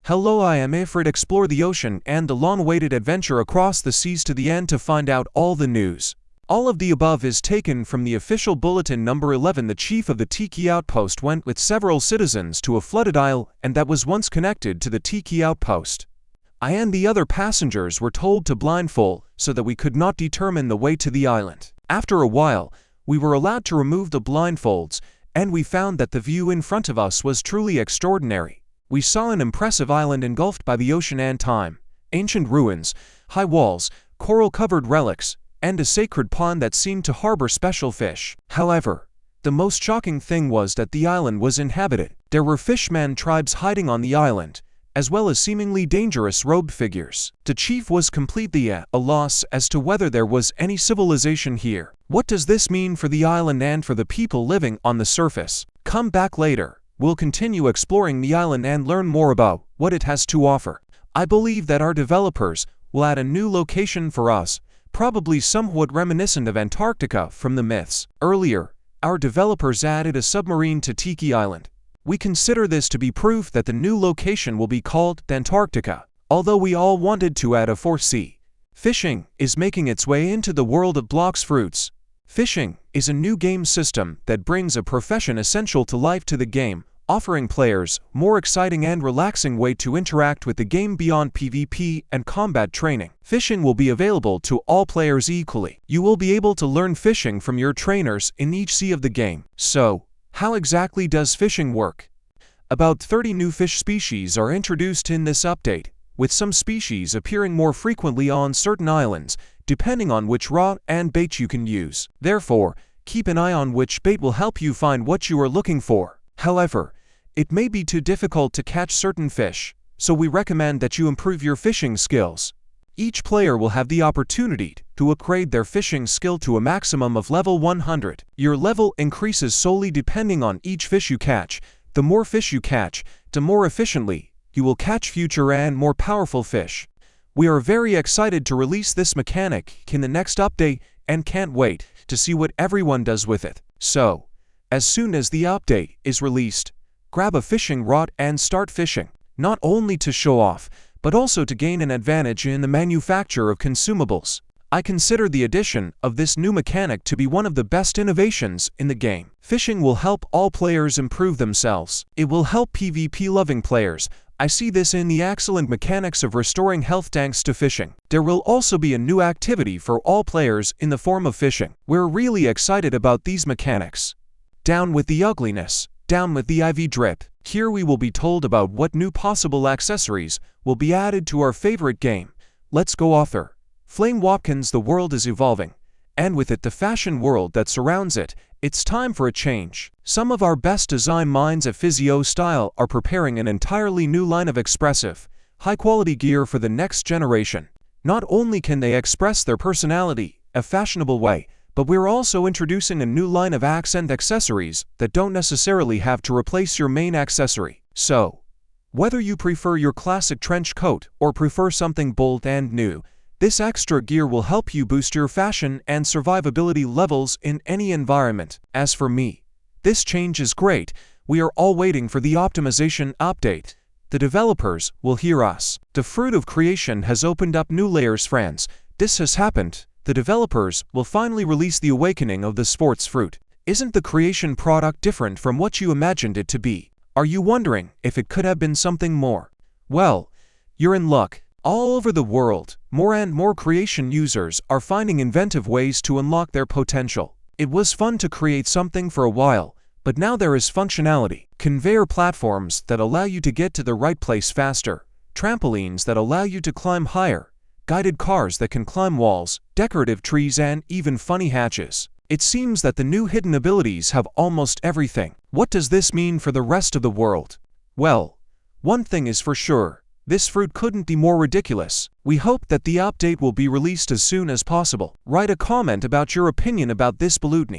Hello, I am Ifrit. Explore the ocean and the long-awaited adventure across the seas to the end to find out all the news. All of the above is taken from the official bulletin number 11. The chief of the Tiki outpost went with several citizens to a flooded isle and that was once connected to the Tiki outpost. I and the other passengers were told to blindfold so that we could not determine the way to the island. After a while, we were allowed to remove the blindfolds, and we found that the view in front of us was truly extraordinary. We saw an impressive island engulfed by the ocean and time, ancient ruins, high walls, coral-covered relics, and a sacred pond that seemed to harbor special fish. However, the most shocking thing was that the island was inhabited. There were fishman tribes hiding on the island, as well as seemingly dangerous robed figures. The chief was completely at a loss as to whether there was any civilization here. What does this mean for the island and for the people living on the surface? Come back later. We'll continue exploring the island and learn more about what it has to offer. I believe that our developers will add a new location for us, probably somewhat reminiscent of Antarctica from the myths. Earlier, our developers added a submarine to Tiki Island. We consider this to be proof that the new location will be called Antarctica. Although we all wanted to add a fourth sea, fishing is making its way into the world of blocks fruits. Fishing is a new game system that brings a profession essential to life to the game, offering players a more exciting and relaxing way to interact with the game beyond PvP and combat training. Fishing will be available to all players equally. You will be able to learn fishing from your trainers in each sea of the game. So, how exactly does fishing work? About 30 new fish species are introduced in this update, with some species appearing more frequently on certain islands, depending on which rod and bait you can use. Therefore, keep an eye on which bait will help you find what you are looking for. However, it may be too difficult to catch certain fish, so we recommend that you improve your fishing skills. Each player will have the opportunity to upgrade their fishing skill to a maximum of level 100. Your level increases solely depending on each fish you catch. The more fish you catch, the more efficiently you will catch future and more powerful fish. We are very excited to release this mechanic in the next update and can't wait to see what everyone does with it. So, as soon as the update is released, grab a fishing rod and start fishing, not only to show off, but also to gain an advantage in the manufacture of consumables. I consider the addition of this new mechanic to be one of the best innovations in the game. Fishing will help all players improve themselves. It will help PvP-loving players. I see this in the excellent mechanics of restoring health thanks to fishing. There will also be a new activity for all players in the form of fishing. We're really excited about these mechanics. Down with the ugliness, down with the IV drip. Here we will be told about what new possible accessories will be added to our favorite game. Let's go author. Flame Watkins. The world is evolving, and with it the fashion world that surrounds it. It's time for a change. Some of our best design minds at Physio Style are preparing an entirely new line of expressive, high-quality gear for the next generation. Not only can they express their personality a fashionable way, but we're also introducing a new line of accent accessories that don't necessarily have to replace your main accessory. So, whether you prefer your classic trench coat or prefer something bold and new, this extra gear will help you boost your fashion and survivability levels in any environment. As for me, this change is great. We are all waiting for the optimization update. The developers will hear us. The fruit of creation has opened up new layers, friends. This has happened. The developers will finally release the awakening of the sports fruit. Isn't the creation product different from what you imagined it to be? Are you wondering if it could have been something more? Well, you're in luck. All over the world, more and more creation users are finding inventive ways to unlock their potential. It was fun to create something for a while, but now there is functionality. Conveyor platforms that allow you to get to the right place faster, trampolines that allow you to climb higher, guided cars that can climb walls, decorative trees, and even funny hatches. It seems that the new hidden abilities have almost everything. What does this mean for the rest of the world? Well, one thing is for sure. This fruit couldn't be more ridiculous. We hope that the update will be released as soon as possible. Write a comment about your opinion about this biluteni.